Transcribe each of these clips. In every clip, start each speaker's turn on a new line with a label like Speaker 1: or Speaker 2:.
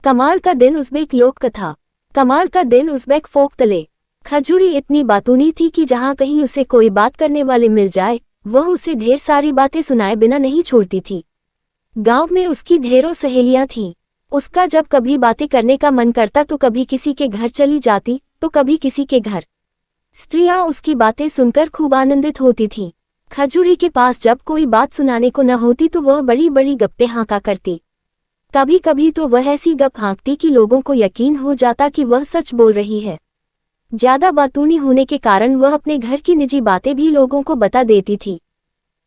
Speaker 1: कमाल का दिन उज़्बेक लोक कथा। कमाल का दिन उज़्बेक फोक तले। खजूरी इतनी बातूनी थी कि जहाँ कहीं उसे कोई बात करने वाले मिल जाए वह उसे ढेर सारी बातें सुनाए बिना नहीं छोड़ती थी। गांव में उसकी ढेरों सहेलियां थीं। उसका जब कभी बातें करने का मन करता तो कभी किसी के घर चली जाती तो कभी किसी के घर। स्त्रियां उसकी बातें सुनकर खूब आनंदित होती थीं। खजूरी के पास जब कोई बात सुनाने को न होती तो वह बड़ी बड़ी गप्पे हाँका करती। कभी कभी तो वह ऐसी गप हाँकती कि लोगों को यकीन हो जाता कि वह सच बोल रही है। ज्यादा बातूनी होने के कारण वह अपने घर की निजी बातें भी लोगों को बता देती थी।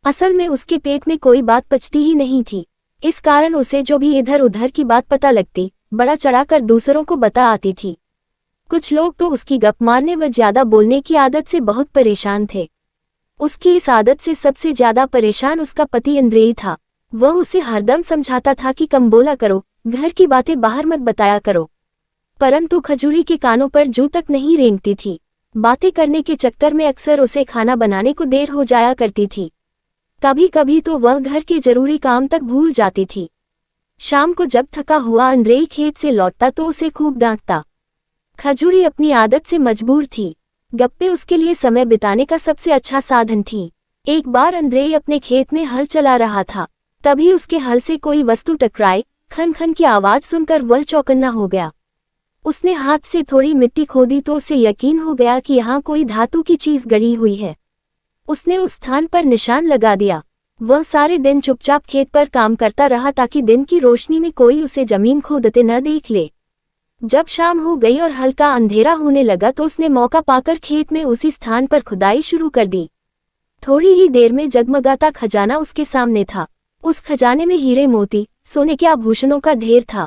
Speaker 1: असल में उसके पेट में कोई बात पचती ही नहीं थी। इस कारण उसे जो भी इधर उधर की बात पता लगती बड़ा चढ़ाकर दूसरों को बता आती थी। कुछ लोग तो उसकी गप मारने व ज्यादा बोलने की आदत से बहुत परेशान थे। उसकी इस आदत से सबसे ज्यादा परेशान उसका पति अंद्रेई था। वह उसे हरदम समझाता था कि कम बोला करो, घर की बातें बाहर मत बताया करो, परंतु खजूरी के कानों पर जूं तक नहीं रेंगती थी। बातें करने के चक्कर में अक्सर उसे खाना बनाने को देर हो जाया करती थी। कभी कभी तो वह घर के जरूरी काम तक भूल जाती थी। शाम को जब थका हुआ अंद्रेई खेत से लौटता तो उसे खूब डांटता। खजूरी अपनी आदत से मजबूर थी। गप्पे उसके लिए समय बिताने का सबसे अच्छा साधन थी। एक बार अंद्रेई अपने खेत में हल चला रहा था, तभी उसके हल से कोई वस्तु टकराई। खन खन की आवाज सुनकर वह चौकन्ना हो गया। उसने हाथ से थोड़ी मिट्टी खोदी तो उसे यकीन हो गया कि यहाँ कोई धातु की चीज गड़ी हुई है। उसने उस स्थान पर निशान लगा दिया। वह सारे दिन चुपचाप खेत पर काम करता रहा ताकि दिन की रोशनी में कोई उसे जमीन खोदते न देख ले। जब शाम हो गई और हल्का अंधेरा होने लगा तो उसने मौका पाकर खेत में उसी स्थान पर खुदाई शुरू कर दी। थोड़ी ही देर में जगमगाता खजाना उसके सामने था। उस खजाने में हीरे मोती सोने के आभूषणों का ढेर था।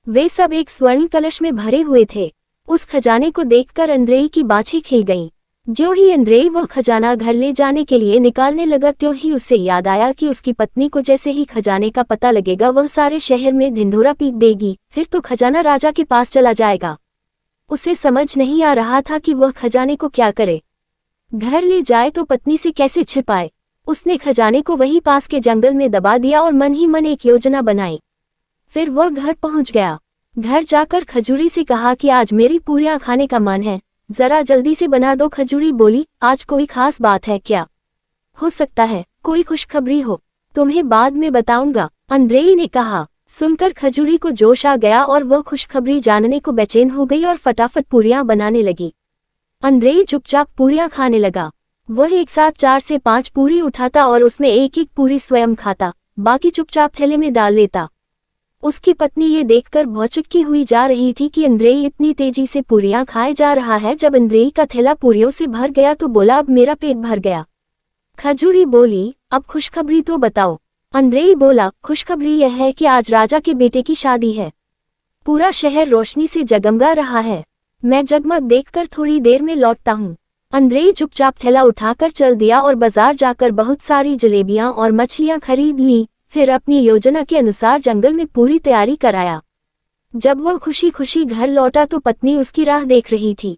Speaker 1: वे सब एक स्वर्ण कलश में भरे हुए थे। उस खजाने को देखकर अंद्रेई की बाछें खिल गईं। जो ही अंद्रेई वह खजाना घर ले जाने के लिए निकालने लगा त्यों ही उससे याद आया कि उसकी पत्नी को जैसे ही खजाने का पता लगेगा वह सारे शहर में ढिंढोरा पीट देगी, फिर तो खजाना राजा के पास चला जाएगा। उसे समझ नहीं आ रहा था कि वह खजाने को क्या करे। घर ले जाए तो पत्नी से कैसे छिपाए। उसने खजाने को वहीं पास के जंगल में दबा दिया और मन ही मन एक योजना बनाई। फिर वह घर पहुंच गया। घर जाकर खजूरी से कहा कि आज मेरी पूरियां खाने का मन है, जरा जल्दी से बना दो। खजूरी बोली, आज कोई खास बात है क्या? हो सकता है कोई खुशखबरी हो, तुम्हें बाद में बताऊंगा, अंद्रेई ने कहा। सुनकर खजूरी को जोश आ गया और वह खुशखबरी जानने को बेचैन हो गई और फटाफट पूरियां बनाने लगी। अंद्रेई चुपचाप पूरियां खाने लगा। वह एक साथ 4 से 5 पूरी उठाता और उसमें एक एक पूरी स्वयं खाता, बाकी चुपचाप थैले में डाल लेता। उसकी पत्नी ये देखकर भौचक्की हुई जा रही थी कि अंद्रेई इतनी तेजी से पूरियां खाए जा रहा है। जब अंद्रेई का थैला पूरियों से भर गया तो बोला, अब मेरा पेट भर गया। खजूरी बोली, अब खुशखबरी तो बताओ। अंद्रेई बोला, खुशखबरी यह है कि आज राजा के बेटे की शादी है। पूरा शहर रोशनी से जगमगा रहा है। मैं जगमग देखकर थोड़ी देर में लौटता हूँ। अंद्रेई चुपचाप थैला उठाकर चल दिया और बाजार जाकर बहुत सारी जलेबियां और मछलियां खरीद ली। फिर अपनी योजना के अनुसार जंगल में पूरी तैयारी कराया। जब वह खुशी खुशी घर लौटा तो पत्नी उसकी राह देख रही थी।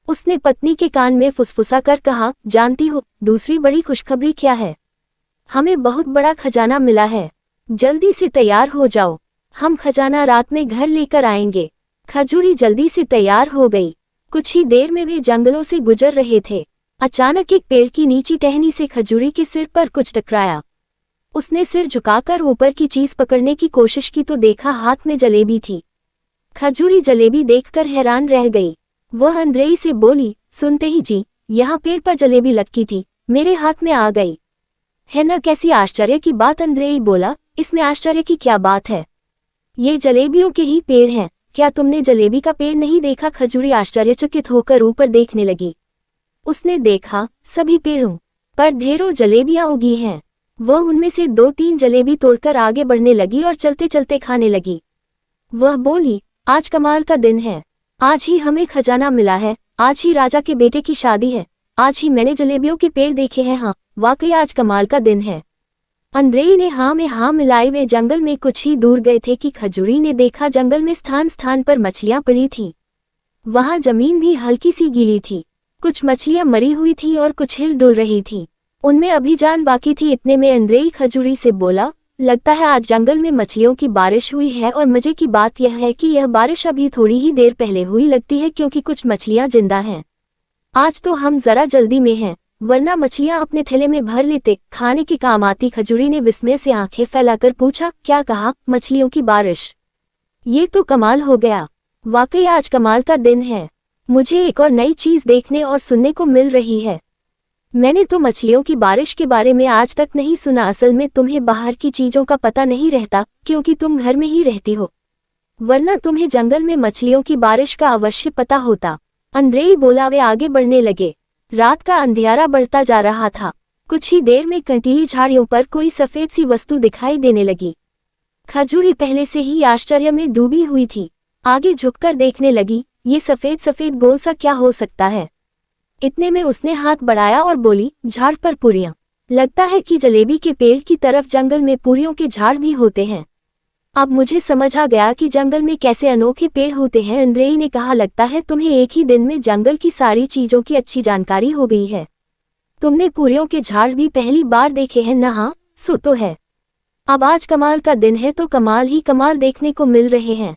Speaker 1: उसने पत्नी के कान में फुसफुसा कर कहा, जानती हो दूसरी बड़ी खुशखबरी क्या है? हमें बहुत बड़ा खजाना मिला है। जल्दी से तैयार हो जाओ, हम खजाना रात में घर लेकर आएंगे। खजूरी जल्दी से तैयार हो गई। कुछ ही देर में वे जंगलों से गुजर रहे थे। अचानक एक पेड़ की नीची टहनी से खजूरी के सिर पर कुछ टकराया। उसने सिर झुकाकर ऊपर की चीज पकड़ने की कोशिश की तो देखा हाथ में जलेबी थी। खजूरी जलेबी देखकर हैरान रह गई। वह अंद्रेई से बोली, सुनते ही जी, यहाँ पेड़ पर जलेबी लटकी थी, मेरे हाथ में आ गई। है न कैसी आश्चर्य की बात? अंद्रेई बोला, इसमें आश्चर्य की क्या बात है? ये जलेबियों के ही पेड़ हैं, क्या तुमने जलेबी का पेड़ नहीं देखा? खजूरी आश्चर्यचकित होकर ऊपर देखने लगी। उसने देखा सभी पेड़ों पर ढेरों जलेबियां उगी हैं। वह उनमें से 2-3 जलेबी तोड़कर आगे बढ़ने लगी और चलते चलते खाने लगी। वह बोली, आज कमाल का दिन है, आज ही हमें खजाना मिला है, आज ही राजा के बेटे की शादी है, आज ही मैंने जलेबियों के पेड़ देखे हैं। हाँ वाकई आज कमाल का दिन है। अंद्रेई ने हाँ में हाँ मिलाई। वे जंगल में कुछ ही दूर गए थे कि खजूरी ने देखा जंगल में स्थान स्थान पर मछलियां पड़ी थीं। वहां जमीन भी हल्की सी गीली थी। कुछ मछलियां मरी हुई थी और कुछ हिल डुल रही थी। उनमें अभी जान बाकी थी। इतने में अंद्रेई खजूरी से बोला, लगता है आज जंगल में मछलियों की बारिश हुई है, और मजे की बात यह है कि यह बारिश अभी थोड़ी ही देर पहले हुई लगती है, क्योंकि कुछ मछलियां जिंदा हैं। आज तो हम जरा जल्दी में हैं, वरना मछलियां अपने थैले में भर लेते, खाने के काम आती। खजूरी ने विस्मय से आंखें फैलाकर पूछा, क्या कहा? मछलियों की बारिश? ये तो कमाल हो गया। वाकई आज कमाल का दिन है। मुझे एक और नई चीज देखने और सुनने को मिल रही है। मैंने तो मछलियों की बारिश के बारे में आज तक नहीं सुना। असल में तुम्हें बाहर की चीजों का पता नहीं रहता, क्योंकि तुम घर में ही रहती हो, वरना तुम्हें जंगल में मछलियों की बारिश का अवश्य पता होता। अंद्रेई बोला। वे आगे बढ़ने लगे। रात का अंधियारा बढ़ता जा रहा था। कुछ ही देर में कंटीली झाड़ियों पर कोई सफेद सी वस्तु दिखाई देने लगी। खजूरी पहले से ही आश्चर्य में डूबी हुई थी। आगे झुककर देखने लगी। ये सफेद सफेद गोल सा क्या हो सकता है? इतने में उसने हाथ बढ़ाया और बोली, झाड़ पर पूरियां। लगता है कि जलेबी के पेड़ की तरफ जंगल में पूरियों के झाड़ भी होते हैं। अब मुझे समझ आ गया कि जंगल में कैसे अनोखे पेड़ होते हैं। अंद्रेई ने कहा, लगता है तुम्हें एक ही दिन में जंगल की सारी चीजों की अच्छी जानकारी हो गई है। तुमने पूरियों के झाड़ भी पहली बार देखे हैं ना? हाँ, सो तो है। अब आज कमाल का दिन है, तो कमाल ही कमाल देखने को मिल रहे हैं।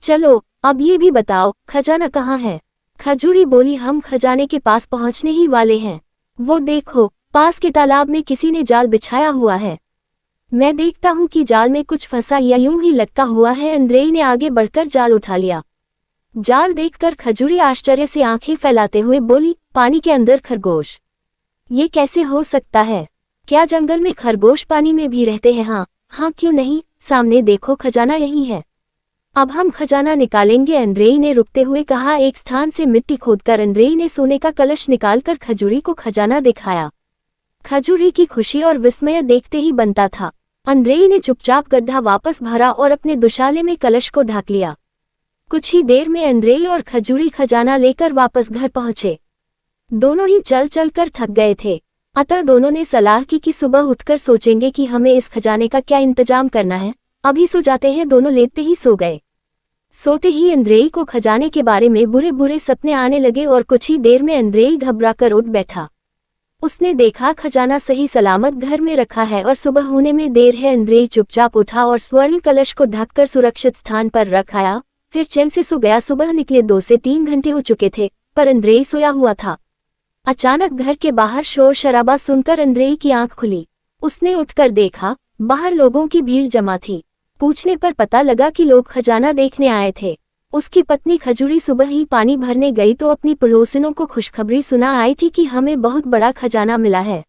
Speaker 1: चलो अब ये भी बताओ, खजाना कहाँ है? खजूरी बोली, हम खजाने के पास पहुंचने ही वाले हैं। वो देखो, पास के तालाब में किसी ने जाल बिछाया हुआ है। मैं देखता हूँ कि जाल में कुछ फंसा या यूं ही लटका हुआ है। अंद्रेई ने आगे बढ़कर जाल उठा लिया। जाल देखकर खजूरी आश्चर्य से आंखें फैलाते हुए बोली, पानी के अंदर खरगोश? ये कैसे हो सकता है? क्या जंगल में खरगोश पानी में भी रहते हैं? हाँ हाँ, क्यों नहीं, सामने देखो, खजाना यही है। अब हम खजाना निकालेंगे, अंद्रेई ने रुकते हुए कहा। एक स्थान से मिट्टी खोदकर अंद्रेई ने सोने का कलश निकालकर खजूरी को खजाना दिखाया। खजूरी की खुशी और विस्मय देखते ही बनता था। अंद्रेई ने चुपचाप गड्ढा वापस भरा और अपने दुशाले में कलश को ढक लिया। कुछ ही देर में अंद्रेई और खजूरी खजाना लेकर वापस घर पहुंचे। दोनों ही चल चल कर थक गए थे, अतः दोनों ने सलाह की कि सुबह उठकर सोचेंगे कि हमें इस खजाने का क्या इंतजाम करना है। अभी सो जाते हैं। दोनों लेटते ही सो गए। सोते ही अंद्रेई को खजाने के बारे में बुरे बुरे सपने आने लगे और कुछ ही देर में अंद्रेई घबराकर उठ बैठा। उसने देखा खजाना सही सलामत घर में रखा है और सुबह होने में देर है। अंद्रेई चुपचाप उठा और स्वर्ण कलश को ढककर सुरक्षित स्थान पर रख आया, फिर चैन से सो गया। सुबह निकले 2 से 3 घंटे हो चुके थे, पर अंद्रेई सोया हुआ था। अचानक घर के बाहर शोर शराबा सुनकर अंद्रेई की आंख खुली। उसने उठकर देखा, बाहर लोगों की भीड़ जमा थी। पूछने पर पता लगा कि लोग खजाना देखने आए थे। उसकी पत्नी खजूरी सुबह ही पानी भरने गई तो अपनी पड़ोसिनों को खुशखबरी सुना आई थी कि हमें बहुत बड़ा खजाना मिला है।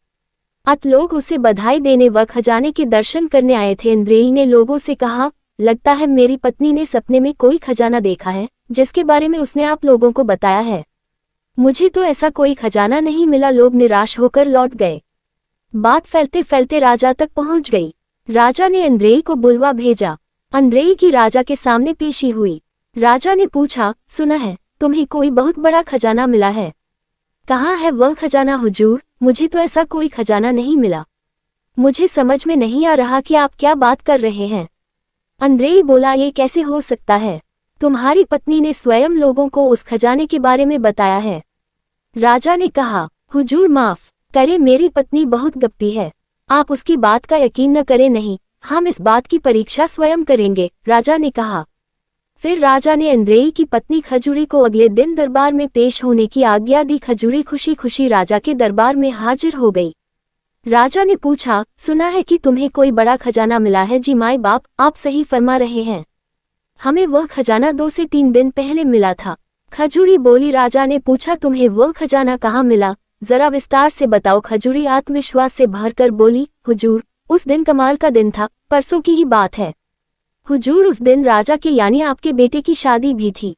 Speaker 1: लोग उसे बधाई देने व खजाने के दर्शन करने आए थे। अंद्रेई ने लोगों से कहा, लगता है मेरी पत्नी ने सपने में कोई खजाना देखा है, जिसके बारे में उसने आप लोगों को बताया है। मुझे तो ऐसा कोई खजाना नहीं मिला। लोग निराश होकर लौट गए। बात फैलते फैलते राजा तक पहुंच गई। राजा ने अंद्रेई को बुलवा भेजा। अंद्रेई की राजा के सामने पेशी हुई। राजा ने पूछा, सुना है तुम्हें कोई बहुत बड़ा खजाना मिला है? कहाँ है वह खजाना हुजूर? मुझे तो ऐसा कोई खजाना नहीं मिला। मुझे समझ में नहीं आ रहा कि आप क्या बात कर रहे हैं। अंद्रेई बोला, ये कैसे हो सकता है? तुम्हारी पत्नी ने स्वयं लोगों को उस खजाने के बारे में बताया है। राजा ने कहा, हुजूर माफ करे, मेरी पत्नी बहुत गप्पी है। आप उसकी बात का यकीन न करें। नहीं, हम इस बात की परीक्षा स्वयं करेंगे, राजा ने कहा। फिर राजा ने अंद्रेई की पत्नी खजूरी को अगले दिन दरबार में पेश होने की आज्ञा दी। खजूरी खुशी खुशी राजा के दरबार में हाजिर हो गई। राजा ने पूछा, सुना है कि तुम्हें कोई बड़ा खजाना मिला है? जी माए बाप, आप सही फरमा रहे हैं। हमें वह खजाना 2 से 3 दिन पहले मिला था। खजूरी बोली। राजा ने पूछा, तुम्हें वह खजाना कहाँ मिला? जरा विस्तार से बताओ। खजूरी आत्मविश्वास से भरकर बोली, हुजूर, उस दिन कमाल का दिन था, परसों की ही बात है। हुजूर, उस दिन राजा के यानी आपके बेटे की शादी भी थी।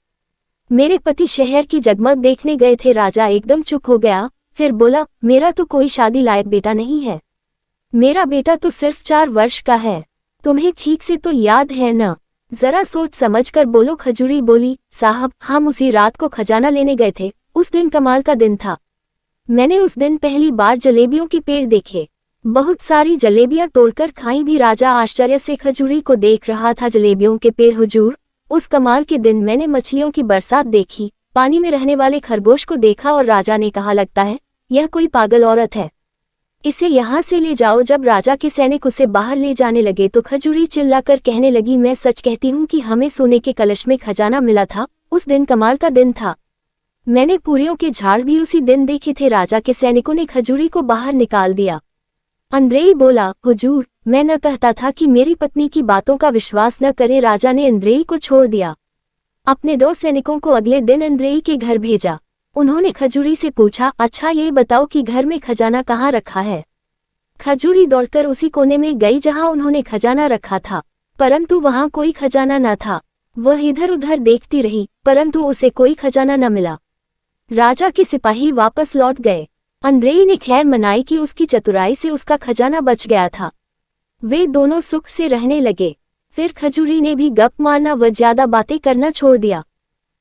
Speaker 1: मेरे पति शहर की जगमग देखने गए थे। राजा एकदम चुप हो गया, फिर बोला, मेरा तो कोई शादी लायक बेटा नहीं है। मेरा बेटा तो सिर्फ 4 वर्ष का है। तुम्हें ठीक से तो याद है न? जरा सोच समझ कर बोलो। खजूरी बोली, साहब, हम उसी रात को खजाना लेने गए थे। उस दिन कमाल का दिन था। मैंने उस दिन पहली बार जलेबियों के पेड़ देखे। बहुत सारी जलेबियां तोड़कर खाई भी। राजा आश्चर्य से खजूरी को देख रहा था। जलेबियों के पेड़? हुजूर, उस कमाल के दिन मैंने मछलियों की बरसात देखी, पानी में रहने वाले खरगोश को देखा। और राजा ने कहा, लगता है यह कोई पागल औरत है। इसे यहाँ से ले जाओ। जब राजा के सैनिक उसे बाहर ले जाने लगे तो खजूरी चिल्लाकर कहने लगी, मैं सच कहती हूँ कि हमें सोने के कलश में खजाना मिला था। उस दिन कमाल का दिन था। मैंने पूरियों के झाड़ भी उसी दिन देखे थे। राजा के सैनिकों ने खजूरी को बाहर निकाल दिया। अंद्रेई बोला, हुजूर, मैं न कहता था कि मेरी पत्नी की बातों का विश्वास न करें। राजा ने अंद्रेई को छोड़ दिया। अपने 2 सैनिकों को अगले दिन अंद्रेई के घर भेजा। उन्होंने खजूरी से पूछा, अच्छा ये बताओ कि घर में खजाना कहाँ रखा है। खजूरी दौड़कर उसी कोने में गई जहाँ उन्होंने खजाना रखा था, परंतु वहाँ कोई खजाना न था। वह इधर उधर देखती रही, परंतु उसे कोई खजाना न मिला। राजा के सिपाही वापस लौट गए। अंद्रेई ने खैर मनाई कि उसकी चतुराई से उसका खजाना बच गया था। वे दोनों सुख से रहने लगे। फिर खजूरी ने भी गप मारना व ज्यादा बातें करना छोड़ दिया।